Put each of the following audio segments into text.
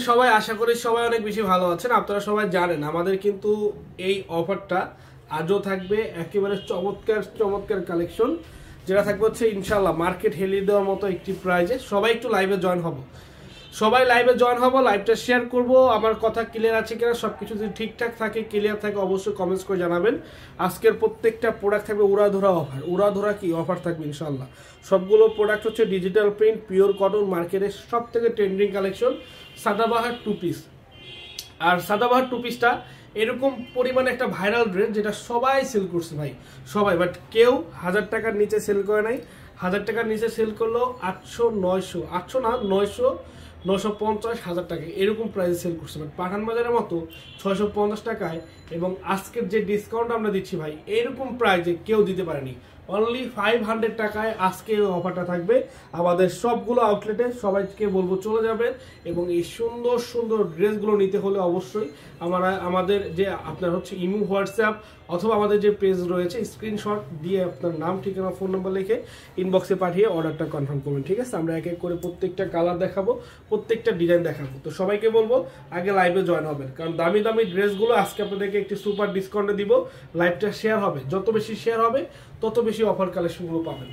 সবাই আশা করি সবাই অনেক বেশি ভালো আছেন। আপনারা সবাই জানেন আমাদের কিন্তু এই অফারটা আজও থাকবে, একেবারে চমৎকার চমৎকার কালেকশন, যেটা থাকবে হচ্ছে ইনশাল্লাহ মার্কেট হেলিয়ে দেওয়ার মতো একটি প্রাইজে। সবাই একটু লাইভে জয়েন হব, লাইভটা শেয়ার করব। আমার কথা ক্লিয়ার আছে কিনা, সবকিছু যদি ঠিকঠাক থাকে, ক্লিয়ার থাকে, অবশ্যই কমেন্টস করে জানাবেন। আজকের প্রত্যেকটা প্রোডাক্ট থাকবে উড়াধুরা অফার। উড়াধুরা কি অফার থাকবে ইনশাল্লাহ। সবগুলো প্রোডাক্ট হচ্ছে ডিজিটাল প্রিন্ট, পিওর কটন, মার্কেটের সব থেকে trending collection, Sadabahar two piece. আর সাদাবাহার টু পিসটা এরকম পরিমাণে একটা ভাইরাল ড্রেস, যেটা সবাই সেল করছে ভাই, সবাই, বাট কেউ 1000 টাকার নিচে সেল করে নাই। 1000 টাকার নিচে সেল করলো 800, 900, 800 না 900, 950, 1000 টাকা এরকম প্রাইসে সেল করছে। বাট পাঠান বাজারের মতো 650 টাকায় এবং আজকের যে ডিসকাউন্ট আমরা দিচ্ছি ভাই, এরকম প্রাইসে কেউ দিতে পারেনি। অনলি 500 টাকায় আজকে অফারটা থাকবে আমাদের সবগুলো আউটলেটে। সবাইকে বলবো চলে যাবেন এবং এই সুন্দর সুন্দর ড্রেসগুলো নিতে হলে অবশ্যই আমাদের যে আপনার হচ্ছে ইমো, হোয়াটসঅ্যাপ অথবা আমাদের যে পেজ রয়েছে, স্ক্রিনশট দিয়ে আপনার নাম, ঠিকানা, ফোন নাম্বার লিখে ইনবক্সে পাঠিয়ে অর্ডারটা কনফার্ম করবেন। ঠিক আছে, আমরা এক এক করে প্রত্যেকটা কালার দেখাবো, প্রত্যেকটা ডিজাইন দেখাবো। তো সবাইকে বলবো আগে লাইভে জয়েন হবেন, কারণ দামি দামি ড্রেসগুলো আজকে আপনাদেরকে একটি সুপার ডিসকাউন্টে দিব। লাইভটা শেয়ার হবে, যত বেশি শেয়ার হবে তত বেশি অফার কালেকশনগুলো পাবেন।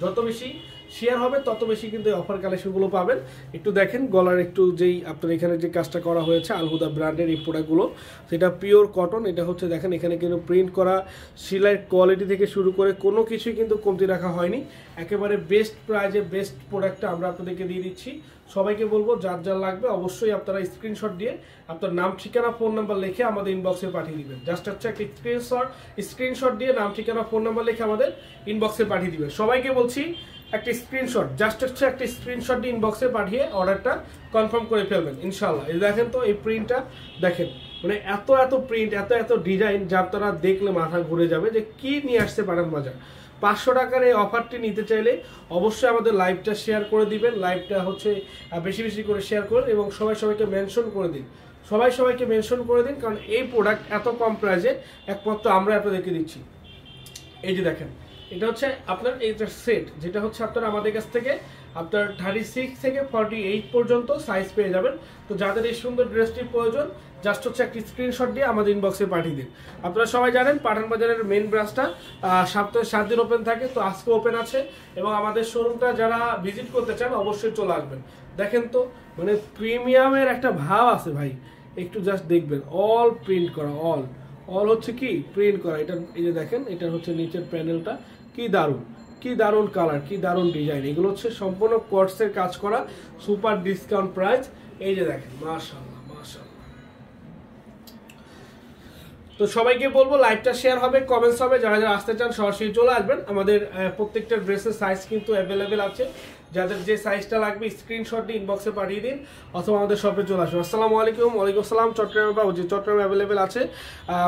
যত বেশি শেয়ার হবে তত বেশি কিন্তু অফার কালেকশনগুলো পাবেন। একটু দেখেন গলার একটু যেই আপনার এখানে যে কাজটা করা হয়েছে আলহুদা ব্র্যান্ডের এই প্রোডাক্টগুলো, সেটা পিওর কটন। এটা হচ্ছে দেখেন এখানে কিন্তু প্রিন্ট করা, সেলাইয়ের কোয়ালিটি থেকে শুরু করে কোনো কিছুই কিন্তু কমতি রাখা হয়নি। একেবারে বেস্ট প্রাইজে বেস্ট প্রোডাক্টটা আমরা আপনাদেরকে দিয়ে দিচ্ছি। সবাইকে বলবো যার যার লাগবে অবশ্যই আপনারা স্ক্রিনশট দিয়ে আপনার নাম, ঠিকানা, ফোন নাম্বার লিখে আমাদের ইনবক্সে পাঠিয়ে দিবেন। জাস্ট হচ্ছে একটা স্ক্রিনশট দিয়ে নাম, ঠিকানা, ফোন নাম্বার লিখে আমাদের ইনবক্সে পাঠিয়ে দিবেন। সবাইকে বলছি একটা স্ক্রিনশট, জাস্ট হচ্ছে একটা স্ক্রিনশট দিয়ে ইনবক্সে পাঠিয়ে অর্ডারটা কনফার্ম করে ফেলবেন ইনশাল্লাহ। এই দেখেন তো এই প্রিন্টটা দেখেন, মানে এত এত প্রিন্ট, এত এত ডিজাইন, যা আপনারা দেখলে মাথা ঘুরে যাবে যে কি নিয়ে আসছে পাঠান বাজার। 500 টাকার এই অফারটি নিতে চাইলে অবশ্যই আমাদের লাইভটা শেয়ার করে দিবেন। লাইভটা হচ্ছে বেশি বেশি করে শেয়ার করুন এবং সবাইকে মেনশন করে দিন। সবাইকে মেনশন করে দিন, কারণ এই প্রোডাক্ট এত কম প্রাইসে একমাত্র আমরা আপনাদেরকে দিচ্ছি। এই যে দেখেন, এটা হচ্ছে আপনার এইটা সেট, যেটা হচ্ছে আপনার আমাদের কাছ থেকে আপনার 36 থেকে 48 পর্যন্ত সাইজ পেয়ে যাবেন। তো যাদের এই সুন্দর ড্রেসটির প্রয়োজন, জাস্ট হচ্ছে একটি স্ক্রিনশট দিয়ে আমাদের ইনবক্সে পাঠিয়ে দিন। আপনারা সবাই জানেন পাঠান বাজারের মেন ব্রাঞ্চটা সপ্তাহে 7 দিন ওপেন থাকে, তো আজকে ওপেন আছে এবং আমাদের শোরুমটা যারা ভিজিট করতে চান অবশ্যই চলে আসবেন। দেখেন তো, মানে প্রিমিয়ামের একটা ভাব আছে ভাই, একটু জাস্ট দেখবেন। অল প্রিন্ট করা, অল হচ্ছে কি প্রিন্ট করা। এটা এই যে দেখেন, এটা হচ্ছে নিচের প্যানেলটা, কি দারুণ কালার, কি দারুণ ডিজাইন। এগুলো হচ্ছে সম্পূর্ণ কোয়ার্টসের কাজ করা, সুপার ডিসকাউন্ট প্রাইস। এই যে দেখেন, মাশাআল্লাহ মাশাআল্লাহ। তো সবাইকে বলবো লাইভটা শেয়ার হবে, কমেন্টস হবে। যারা যারা আসতে চান সরাসরি চলে আসবেন। আমাদের প্রত্যেকটা ড্রেসের সাইজ কিন্তু অ্যাভেলেবেল আছে। যাদের যে সাইজটা লাগবে স্ক্রিনশট দিয়ে ইনবক্সে পাঠিয়ে দিন অথবা আমাদের শপে চলে আসুন। আসসালামু আলাইকুম। ওয়ালাইকুম আসসালাম। চট্টগ্রামে পাবো, যে চট্টগ্রামে অ্যাভেলেবেল আছে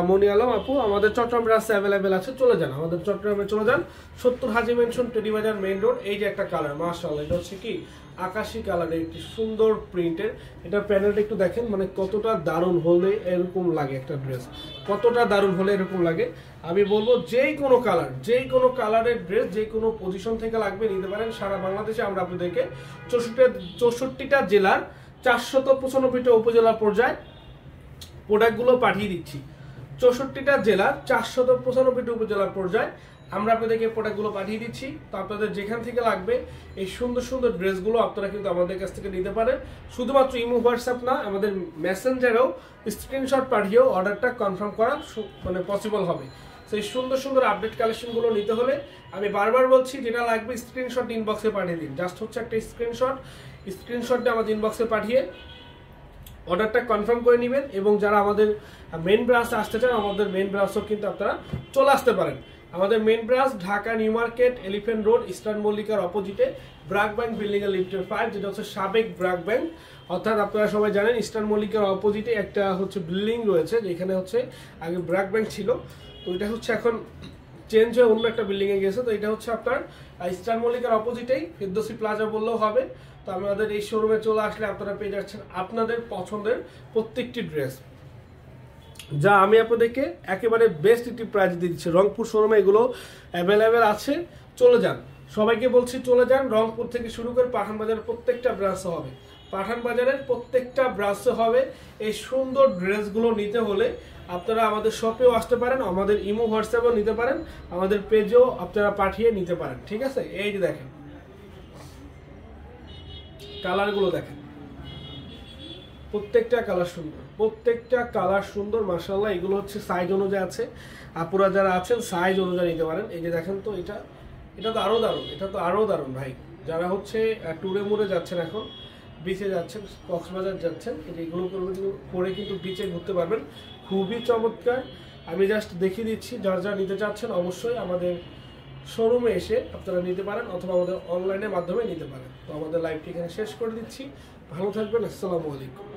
মনি আলম আপু, আমাদের চট্টগ্রাম ব্রাঞ্চে অ্যাভেলেবেল আছে। চলে যান আমাদের চট্টগ্রামে, চলে যান 70 হাজি মেনশন, টেডিবাজার মেইন রোড। এই যে একটা কালার, মাশাআল্লাহ, এটা হচ্ছে কি আকাশি কালারের একটি সুন্দর প্রিন্টের। এটা প্যানেলটা একটু দেখেন, মানে কতটা দারুণ হলে এরকম লাগে একটা ড্রেস, কতটা দারুণ হলে এরকম লাগে। আমি বলবো যেই কোনো কালারের ড্রেস যে কোনো পজিশন থেকে লাগবে নিতে পারেন। সারা বাংলাদেশে আমরা আপনাদেরকে 64টা জেলার 495টা উপজেলা পর্যায়ে প্রোডাক্টগুলো পাঠিয়ে দিচ্ছি। 64টা জেলার 495টা উপজেলা পর্যায়ে আমরা আপনাদেরকে প্রোডাক্টগুলো পাঠিয়ে দিচ্ছি। তো আপনাদের যেখান থেকে লাগবে এই সুন্দর সুন্দর ড্রেসগুলো আপনারা কিন্তু আমাদের কাছ থেকে নিতে পারেন। শুধুমাত্র ইমো, হোয়াটসঅ্যাপ না, আমাদের মেসেঞ্জারেও স্ক্রিনশট পাঠিয়েও অর্ডারটা কনফার্ম করা মানে পসিবল হবে। সেই সুন্দর সুন্দর আপডেট কালেকশনগুলো নিতে হলে আমি বারবার বলছি, যেটা লাগবে স্ক্রিনশট ইনবক্সে পাঠিয়ে দিন। জাস্ট হচ্ছে একটা স্ক্রিনশটটা আমাদের ইনবক্সে পাঠিয়ে অর্ডারটা কনফার্ম করে নেবেন। এবং যারা আমাদের মেন ব্রাঞ্চে আসতে চান, আমাদের মেন ব্রাঞ্চও কিন্তু আপনারা চলে আসতে পারেন। আমাদের main branch Dhaka New Market, Elephant Road, Eastern মল্লিকার অপোজিটে ব্র্যাক ব্যাংক বিল্ডিং এর লিফটের 5, যেটা হচ্ছে সাবেক ব্র্যাক ব্যাংক। অর্থাৎ আপনারা সবাই জানেন ইস্টার্ন মল্লিকার অপোজিটে একটা হচ্ছে বিল্ডিং রয়েছে, যেখানে হচ্ছে আগে ব্র্যাক ব্যাংক ছিল। তো এটা হচ্ছে এখন চেঞ্জ হয়ে অন্য একটা বিল্ডিং এ গেছে। তো এটা হচ্ছে আপনার ইস্টার্ন মল্লিকার অপোজিটেই ফেরদৌসি প্লাজা বললেও হবে। তো আমাদের এই শোরুমে চলে আসলে আপনারা পেয়ে যাচ্ছেন আপনাদের পছন্দের প্রত্যেকটি ড্রেস, যা আমি আপনাদেরকে একেবারে বেস্ট একটি প্রাইস দিয়ে দিচ্ছি। রংপুর শোরুমে এগুলো অ্যাভেলেবেল আছে, চলে যান। সবাইকে বলছি চলে যান। রংপুর থেকে শুরু করে পাঠান বাজারের প্রত্যেকটা ব্রাঞ্চে হবে। পাঠান বাজারের প্রত্যেকটা ব্রাঞ্চে হবে। এই সুন্দর ড্রেসগুলো নিতে হলে আপনারা আমাদের শপেও আসতে পারেন, আমাদের ইমো হোয়াটসঅ্যাপেও নিতে পারেন, আমাদের পেজেও আপনারা পাঠিয়ে নিতে পারেন। ঠিক আছে, এই যে দেখেন কালারগুলো, দেখেন প্রত্যেকটা কালার সুন্দর, প্রত্যেকটা কালার সুন্দর মাশাআল্লাহ। এগুলো হচ্ছে সাইজ অনুযায়ী আছে, আপুরা যারা আছেন সাইজ অনুযায়ী নিতে পারেন। এই যে দেখেন তো, এটা তো আরো দারুণ, এটা তো আরো দারুণ ভাই। যারা হচ্ছে ট্যুরে মুড়ে যাচ্ছেন, এখন বিচে যাচ্ছেন, কক্সবাজার যাচ্ছেন, এগুলো পরে কিন্তু বিচে ঘুরতে পারবেন, খুবই চমৎকার। আমি জাস্ট দেখিয়ে দিচ্ছি, যারা যারা নিতে চাচ্ছেন অবশ্যই আমাদের শোরুমে এসে আপনারা নিতে পারেন, অথবা আমাদের অনলাইনের মাধ্যমে নিতে পারেন। তো আমাদের লাইভটি এখানে শেষ করে দিচ্ছি, ভালো থাকবেন, আসসালামু আলাইকুম।